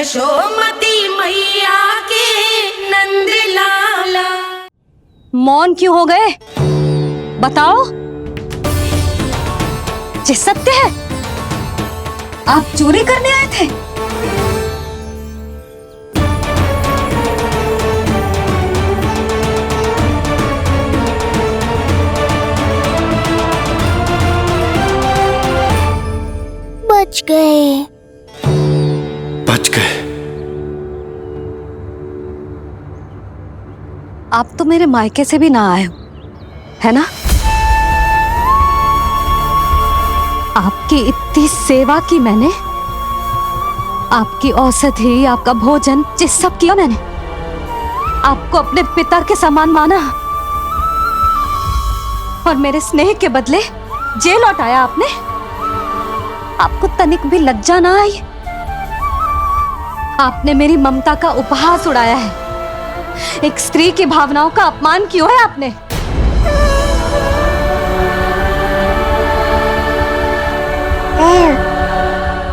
यशोमती मैया के नंद लाला। मौन क्यों हो गए? बताओ। ये सत्य है? आप चोरी करने आए थे? बच गए। बच गए। आप तो मेरे मायके से भी ना आए हो, है ना? आपकी इतनी सेवा की मैंने, आपकी औषधि, आपका भोजन, ये सब किया मैंने। आपको अपने पिता के समान माना और मेरे स्नेह के बदले जेल लौटाया आपने। आपको तनिक भी लज्जा ना आई? आपने मेरी ममता का उपहास उड़ाया है। एक स्त्री की भावनाओं का अपमान क्यों है आपने?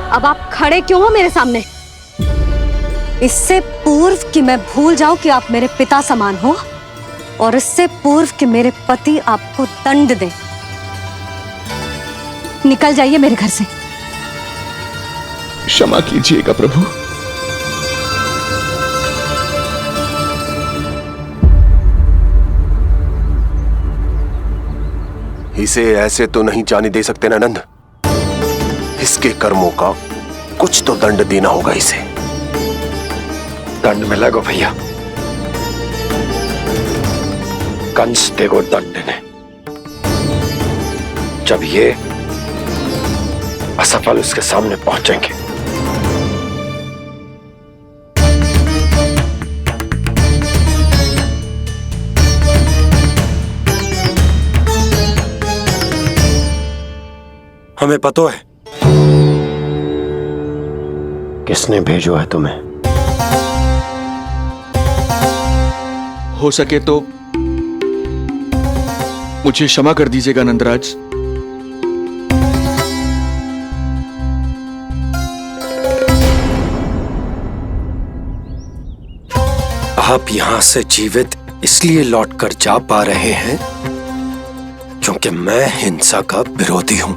अब आप खड़े क्यों हो मेरे सामने? इससे पूर्व कि मैं भूल जाऊं कि आप मेरे पिता समान हो, और इससे पूर्व कि मेरे पति आपको दंड दें, निकल जाइए मेरे घर से। क्षमा कीजिएगा प्रभु। इसे ऐसे तो नहीं जाने दे सकते ना नंद। इसके कर्मों का कुछ तो दंड देना होगा इसे। दंड मिलेगा भैया। कंस देगो दंड देने। जब ये असफल उसके सामने पहुंचेंगे। हमें पता है किसने भेजो है तुम्हें। हो सके तो मुझे क्षमा कर दीजिएगा नंदराज। आप यहां से जीवित इसलिए लौटकर जा पा रहे हैं क्योंकि मैं हिंसा का विरोधी हूं,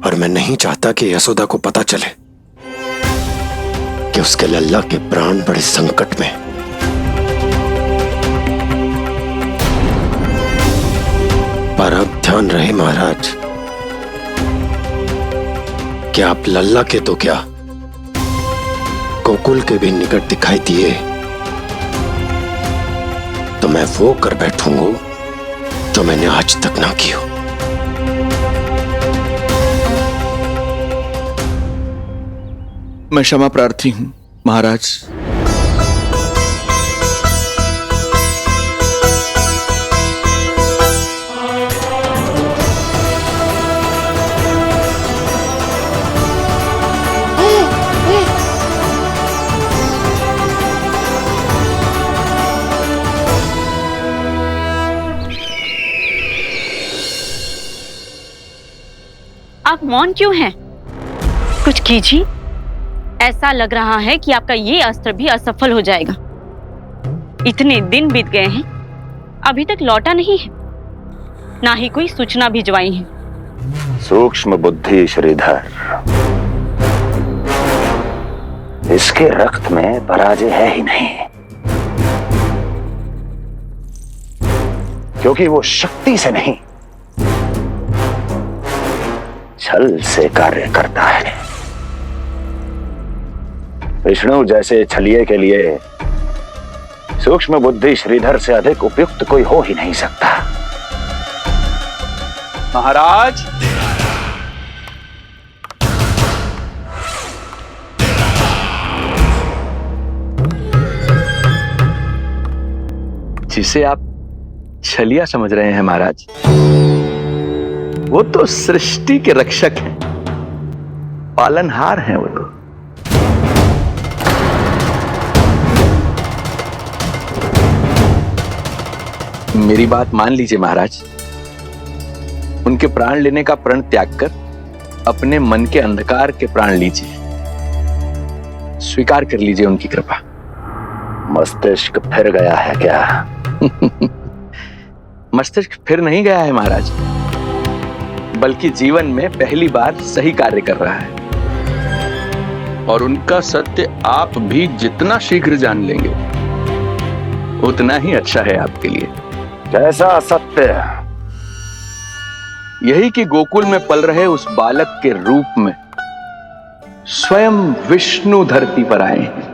और मैं नहीं चाहता कि यशोदा को पता चले कि उसके लल्ला के प्राण बड़े संकट में। पर अब ध्यान रहे महाराज कि आप लल्ला के तो क्या, गोकुल के भी निकट दिखाई दिए तो मैं वो कर बैठूंगा जो मैंने आज तक ना की हो। मैं क्षमा प्रार्थी हूं महाराज। आप मौन क्यों हैं? कुछ कीजिए। ऐसा लग रहा है कि आपका ये अस्त्र भी असफल हो जाएगा। इतने दिन बीत गए हैं, अभी तक लौटा नहीं है, ना ही कोई सूचना भिजवाई है। सूक्ष्म बुद्धि श्रीधर, इसके रक्त में पराजय है ही नहीं, क्योंकि वो शक्ति से नहीं छल से कार्य करता है। विष्णु जैसे छलिए के लिए सूक्ष्म बुद्धि श्रीधर से अधिक उपयुक्त कोई हो ही नहीं सकता। महाराज, जिसे आप छलिया समझ रहे हैं महाराज, वो तो सृष्टि के रक्षक हैं, पालनहार हैं वो तो। मेरी बात मान लीजिए महाराज। उनके प्राण लेने का प्रण त्याग कर अपने मन के अंधकार के प्राण लीजिए। स्वीकार कर लीजिए उनकी कृपा। मस्तिष्क फिर गया है क्या? मस्तिष्क फिर नहीं गया है महाराज, बल्कि जीवन में पहली बार सही कार्य कर रहा है। और उनका सत्य आप भी जितना शीघ्र जान लेंगे उतना ही अच्छा है आपके लिए। कैसा सत्य? यही कि गोकुल में पल रहे उस बालक के रूप में स्वयं विष्णु धरती पर आए हैं।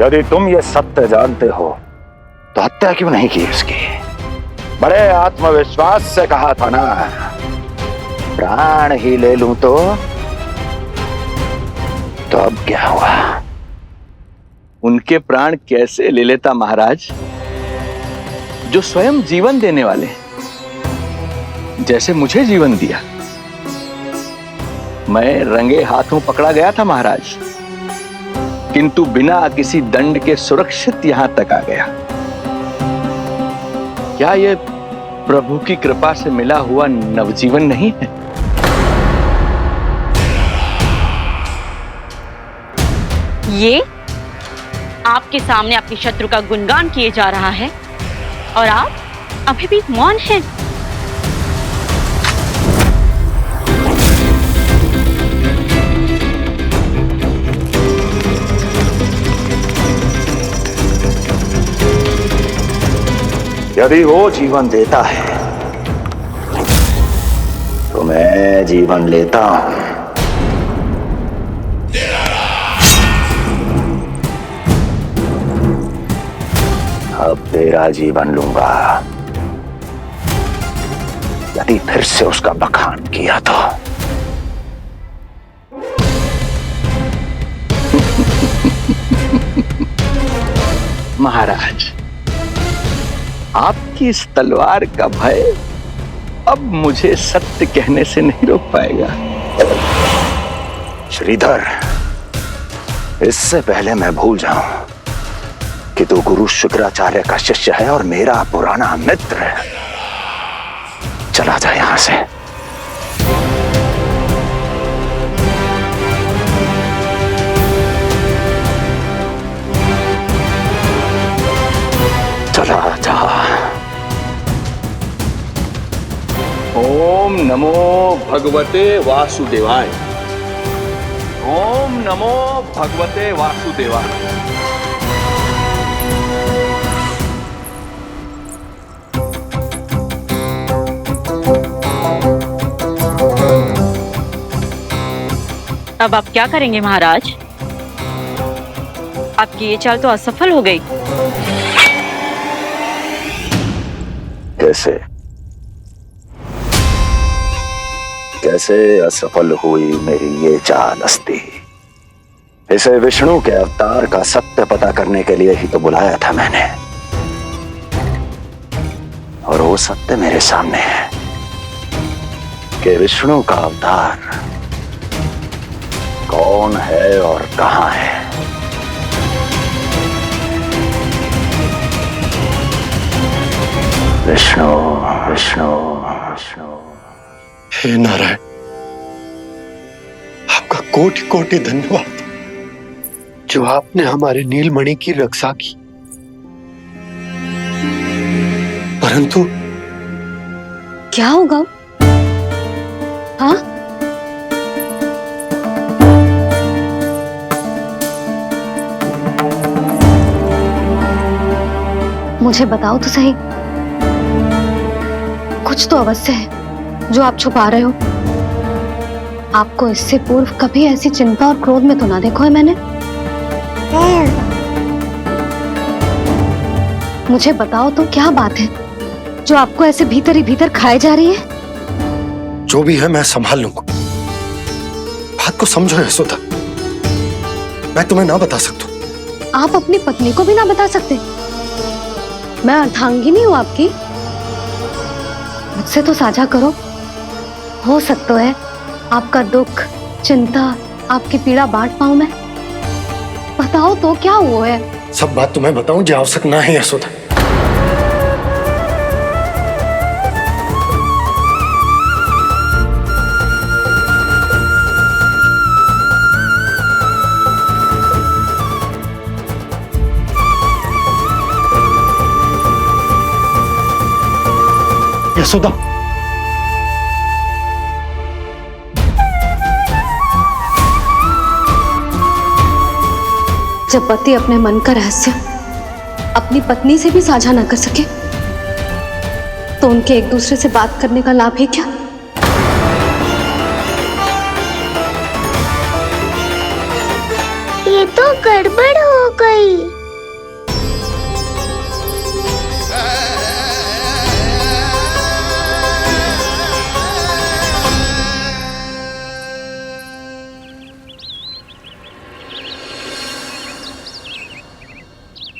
यदि तुम ये सत्य जानते हो तो हत्या क्यों नहीं की उसकी? बड़े आत्मविश्वास से कहा था ना, प्राण ही ले लूं तो अब क्या हुआ? उनके प्राण कैसे ले लेता महाराज, जो स्वयं जीवन देने वाले हैं, जैसे मुझे जीवन दिया। मैं रंगे हाथों पकड़ा गया था महाराज, किंतु बिना किसी दंड के सुरक्षित यहां तक आ गया। क्या यह प्रभु की कृपा से मिला हुआ नवजीवन नहीं है? ये आपके सामने आपके शत्रु का गुणगान किए जा रहा है और आप अभी भी मौन हैं। यदि वो जीवन देता है तो मैं जीवन लेता हूं। अब तेरा जीवन लूंगा यदि फिर से उसका बखान किया तो। महाराज, आपकी इस तलवार का भय अब मुझे सत्य कहने से नहीं रोक पाएगा। श्रीधर, इससे पहले मैं भूल जाऊं कि तू गुरु शुक्राचार्य का शिष्य है और मेरा पुराना मित्र है, चला जा यहां से। चला जा। ओम नमो भगवते वासुदेवाय। ओम नमो भगवते वासुदेवाय। अब आप क्या करेंगे महाराज? आपकी ये चाल तो असफल हो गई। कैसे कैसे असफल हुई मेरी ये चाल अस्ति? इसे विष्णु के अवतार का सत्य पता करने के लिए ही तो बुलाया था मैंने, और वो सत्य मेरे सामने है कि विष्णु का अवतार कौन है और कहां है। विष्णु विष्णु विष्णु। हे नारायण, आपका कोटि कोटि धन्यवाद जो आपने हमारे नीलमणि की रक्षा की। परंतु क्या होगा? हाँ, मुझे बताओ तो सही, कुछ तो अवश्य है जो आप छुपा रहे हो। आपको इससे पूर्व कभी ऐसी चिंता और क्रोध में तो ना देखो है मैंने। मुझे बताओ तो क्या बात है जो आपको ऐसे भीतर ही भीतर खाए जा रही है? जो भी है मैं संभाल लूंगा। बात को समझो यशोदा, मैं तुम्हें ना बता सकता। आप अपनी पत्नी को भी ना बता सकते? मैं अर्धांगिनी हूं आपकी, मुझसे तो साझा करो। हो सकता है आपका दुख, चिंता, आपकी पीड़ा बांट पाऊं मैं। बताओ तो क्या हुआ है? सब बात तुम्हें बताऊं जो आवश्यक ना है यशोदा। यशोदा, जब पति अपने मन का रहस्य अपनी पत्नी से भी साझा न कर सके तो उनके एक दूसरे से बात करने का लाभ है क्या? ये तो गड़बड़ हो गई।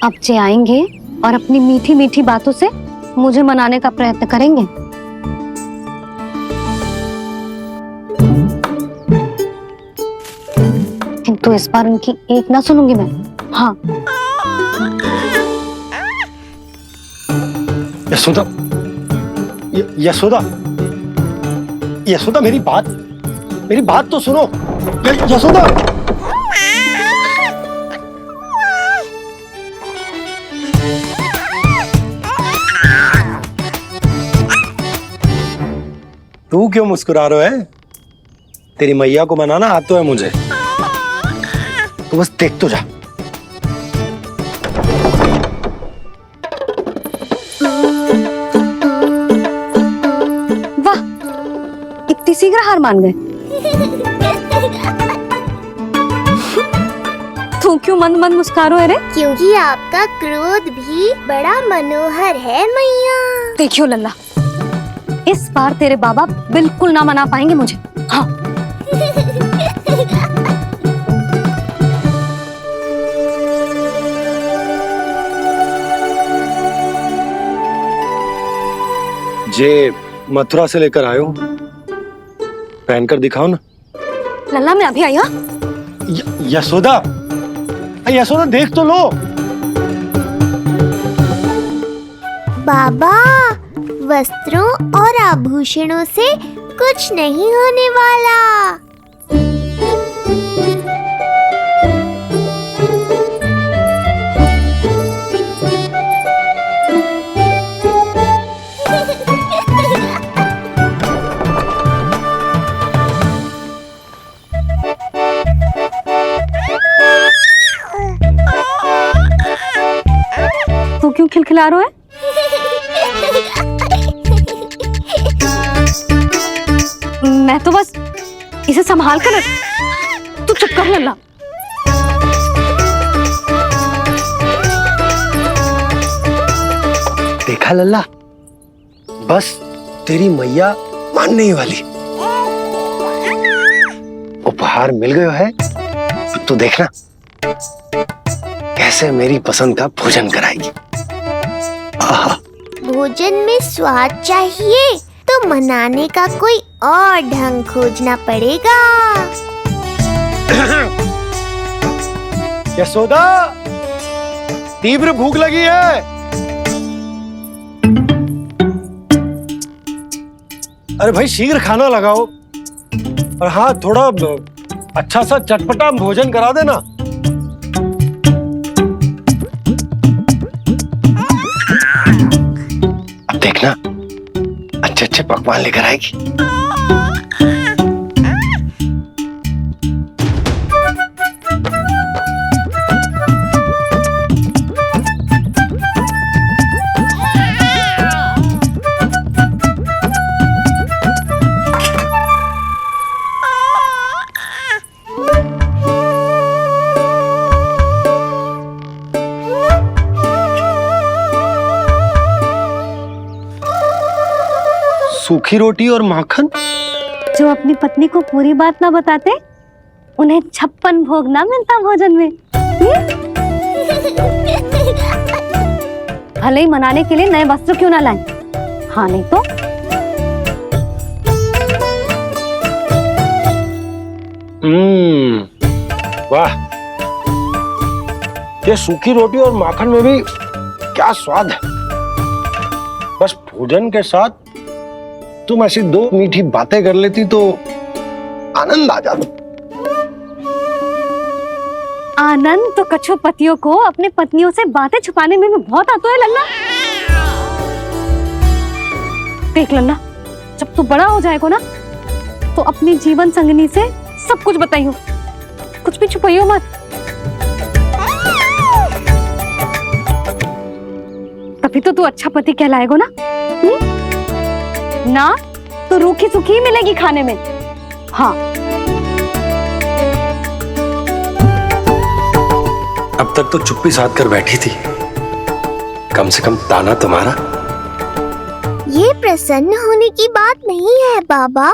अब जे आएंगे और अपनी मीठी मीठी बातों से मुझे मनाने का प्रयत्न करेंगे। किंतु इस बार उनकी एक ना सुनूंगी मैं। हाँ, यशोदा, यशोदा, यशोदा, मेरी बात तो सुनो। यशोदा, तू क्यों मुस्कुरा रहा है? तेरी मैया को मनाना आता है मुझे, तो बस देख तो जा। वाह, इतनी शीघ्र हार मान गए। तू क्यों मंद मंद मुस्कुरा रहे? क्योंकि आपका क्रोध भी बड़ा मनोहर है मैया। देखियो लल्ला, इस बार तेरे बाबा बिल्कुल ना मना पाएंगे मुझे। हाँ, जे मथुरा से लेकर आयो, पहनकर दिखाओ ना। लल्ला मैं अभी आई। हाँ, यशोदा, यशोदा देख तो लो। बाबा, वस्त्रों और आभूषणों से कुछ नहीं होने वाला। तू क्यों खिलखिला रहा है? मैं तो बस इसे संभाल कर तू चुप कर लल्ला। देखा लल्ला, बस तेरी मैया मानने ही वाली। उपहार मिल गया है, अब तू देखना कैसे मेरी पसंद का भोजन कराएगी। आहा, भोजन में स्वाद चाहिए तो मनाने का कोई और ढंग खोजना पड़ेगा। यशोदा, तीव्र भूख लगी है। अरे भाई शीघ्र खाना लगाओ, और हाँ थोड़ा अच्छा सा चटपटा भोजन करा देना। अब देखना अच्छे अच्छे पकवान लेकर आएगी। सूखी रोटी और माखन। जो अपनी पत्नी को पूरी बात ना बताते उन्हें 56 भोग ना मिलता भोजन में। भले ही मनाने के लिए नए वस्त्र क्यों ना लाएं, हाँ नहीं तो वाह, ये सूखी रोटी और माखन में भी क्या स्वाद है। बस भोजन के साथ तुम ऐसी दो मीठी बातें कर लेती तो आनंद आ जाता। आनंद तो कछुआ पतियों को अपने पत्नियों से बातें छुपाने में भी बहुत आता है लल्ला। देख लन्ना, जब तू बड़ा हो जाएगा ना तो अपनी जीवन संगनी से सब कुछ बताइयो, कुछ भी छुपाइयो मत। तभी तो तू अच्छा पति कहलाएगा ना। ना तो रूखी सूखी मिलेगी खाने में। हाँ, अब तक तो चुप्पी साध कर बैठी थी, कम से कम ताना तुम्हारा। ये प्रसन्न होने की बात नहीं है बाबा,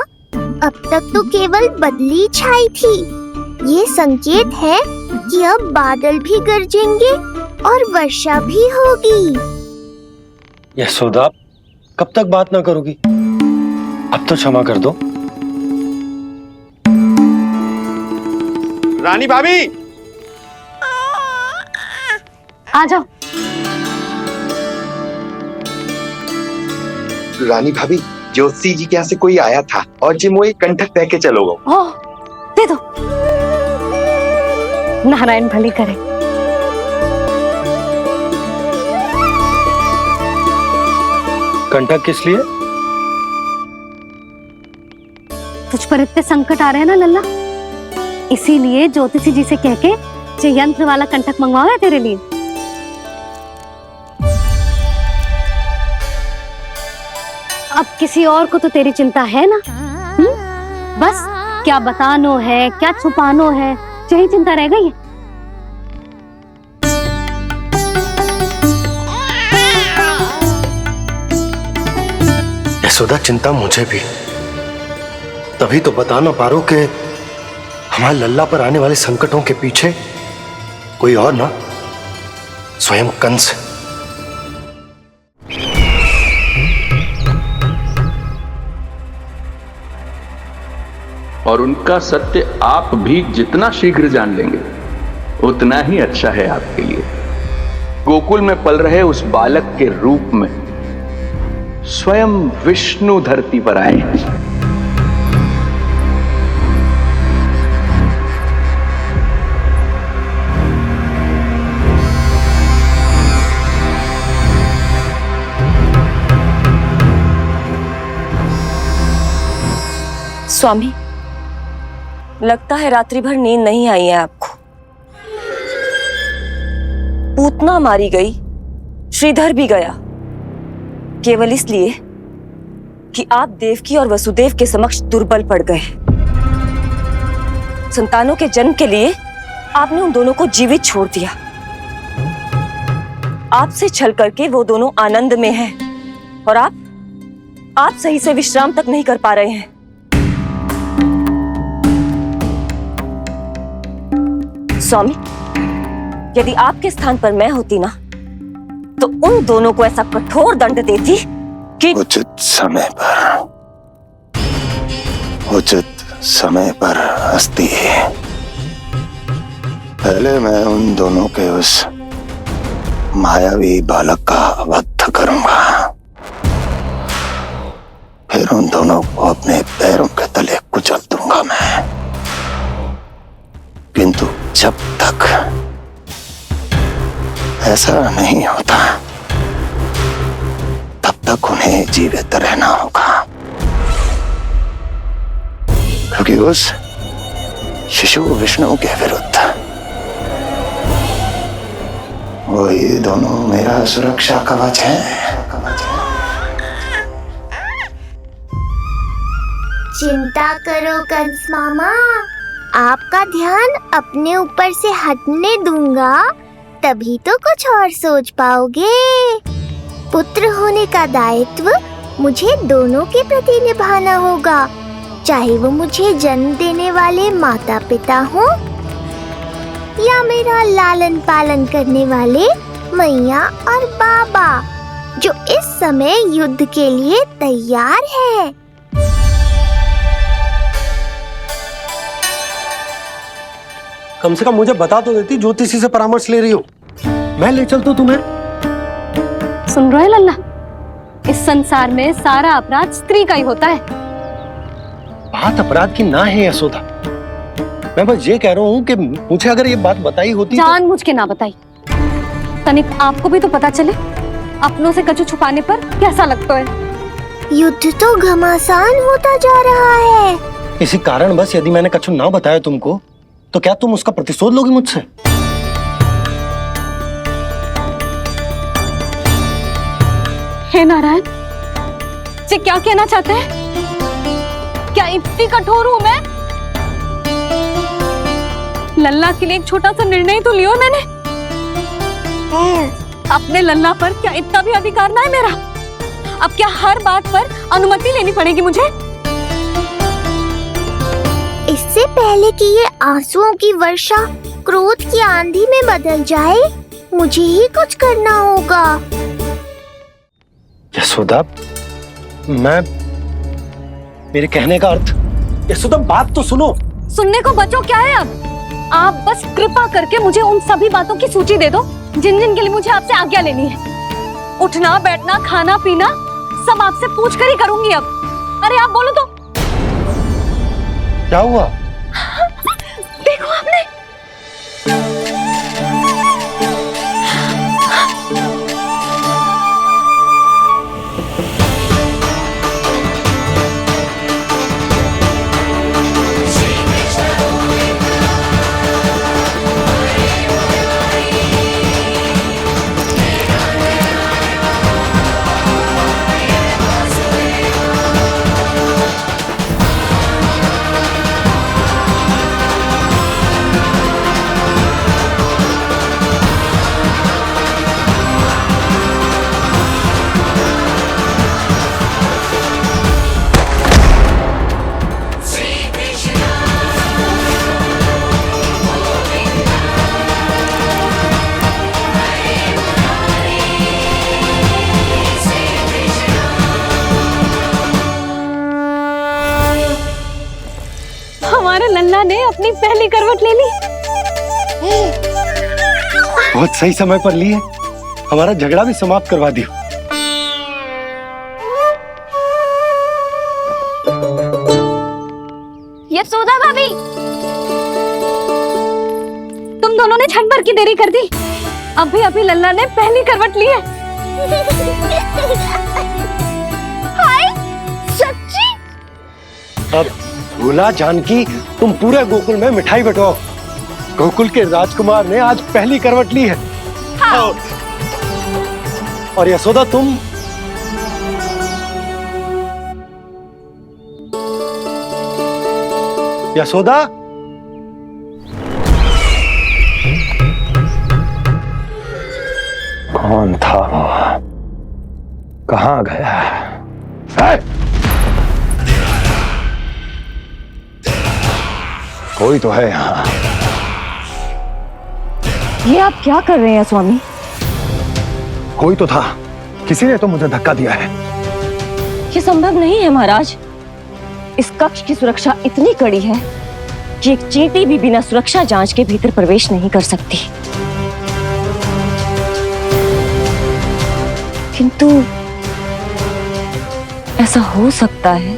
अब तक तो केवल बदली छाई थी। ये संकेत है कि अब बादल भी गरजेंगे और वर्षा भी होगी। यशोदा, कब तक बात ना करोगी? अब तो क्षमा कर दो। रानी भाभी, आ जाओ। रानी भाभी, ज्योति जी के यहाँ से कोई आया था और जी मुझे कंठक दे के चलोगे। ओह, दे दो। नारायण भली करे। कंठक किस लिए? तुझ पर इतने संकट आ रहे हैं ना लल्ला, इसीलिए ज्योतिषी जी से कह के जो यंत्र वाला कंठक मंगवाओ है तेरे लिए। अब किसी और को तो तेरी चिंता है ना? बस क्या बतानो है, क्या छुपानो है, यही चिंता रह गई है। यशोदा, चिंता मुझे भी, तभी तो बता ना पा रहा हूं कि हमारे लल्ला पर आने वाले संकटों के पीछे कोई और ना, स्वयं कंस। और उनका सत्य आप भी जितना शीघ्र जान लेंगे उतना ही अच्छा है आपके लिए। गोकुल में पल रहे उस बालक के रूप में स्वयं विष्णु धरती पर आए हैं। स्वामी, लगता है रात्रि भर नींद नहीं आई है आपको। पूतना मारी गई, श्रीधर भी गया, केवल इसलिए कि आप देवकी और वसुदेव के समक्ष दुर्बल पड़ गए। संतानों के जन्म के लिए आपने उन दोनों को जीवित छोड़ दिया। आपसे छल करके वो दोनों आनंद में हैं और आप सही से विश्राम तक नहीं कर पा रहे हैं। स्वामी, यदि आपके स्थान पर मैं होती ना तो उन दोनों को ऐसा कठोर दंड देती कि उचित समय पर हस्ती। पहले मैं उन दोनों के उस मायावी बालक का वध करूंगा, फिर उन दोनों को अपने पैरों के तले कुचल दूंगा मैं। किंतु जब तक ऐसा नहीं होता तब तक उन्हें जीवित रहना होगा, क्योंकि उस शिशु विष्णु के विरुद्ध वही दोनों मेरा सुरक्षा कवच है। चिंता करो कंस मामा, आपका ध्यान अपने ऊपर से हटने दूंगा, तभी तो कुछ और सोच पाओगे। पुत्र होने का दायित्व मुझे दोनों के प्रति निभाना होगा, चाहे वो मुझे जन्म देने वाले माता पिता हो या मेरा लालन पालन करने वाले मैया और बाबा, जो इस समय युद्ध के लिए तैयार है। कम से कम मुझे बता तो देती, ज्योतिषी से परामर्श ले रही हो, मैं ले चलता तुम्हें। सुन रहे लल्ला, इस संसार में सारा अपराध स्त्री का ही होता है। बात अपराध की ना है यशोदा, मैं बस ये कह रहा हूँ कि मुझे अगर ये बात बताई होती जान मुझ के ना बताई, तनिक आपको भी तो पता चले अपनों से कछु छुपाने पर कैसा लगता है। युद्ध तो घमासान होता जा रहा है। इसी कारण बस यदि मैंने कछु ना बताया तुमको तो क्या तुम उसका प्रतिशोध लोगी मुझसे? हे नारायण, ये क्या कहना चाहते हैं? क्या इतनी कठोर हूं मैं? लल्ला के लिए एक छोटा सा निर्णय तो लियो मैंने। अपने लल्ला पर क्या इतना भी अधिकार ना है मेरा? अब क्या हर बात पर अनुमति लेनी पड़ेगी मुझे? इससे पहले कि ये आंसुओं की वर्षा क्रोध की आंधी में बदल जाए, मुझे ही कुछ करना होगा। यशोदा, मेरे कहने का अर्थ। यशोदा, बात तो सुनो। सुनने को बचो क्या है अब? आप बस कृपा करके मुझे उन सभी बातों की सूची दे दो जिन जिन के लिए मुझे आपसे आज्ञा लेनी है। उठना, बैठना, खाना, पीना सब आपसे पूछ कर ही करूंगी अब। अरे आप बोलो तो। क्या हुआ? देखो आपने। हमारे लल्ला ने अपनी पहली करवट ले ली। बहुत सही समय पर ली है। हमारा झगड़ा भी समाप्त करवा दियो। यशोदा भाभी, तुम दोनों ने क्षण भर की देरी कर दी। अभी लल्ला ने पहली करवट ली है। हाय, सच्ची? अब भोला जानकी, तुम पूरे गोकुल में मिठाई बंटवाओ। गोकुल के राजकुमार ने आज पहली करवट ली है। हाँ। और यशोदा, तुम यशोदा, कौन था वो? कहाँ गया? कोई तो है यहाँ। ये आप क्या कर रहे हैं स्वामी? कोई तो था, किसी ने तो मुझे धक्का दिया है। ये संभव नहीं है महाराज। इस कक्ष की सुरक्षा इतनी कड़ी है कि एक चींटी भी बिना सुरक्षा जांच के भीतर प्रवेश नहीं कर सकती। किंतु ऐसा हो सकता है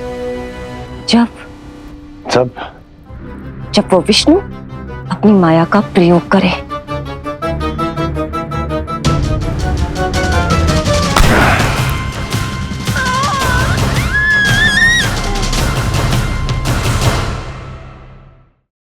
जब वो विष्णु अपनी माया का प्रयोग करे।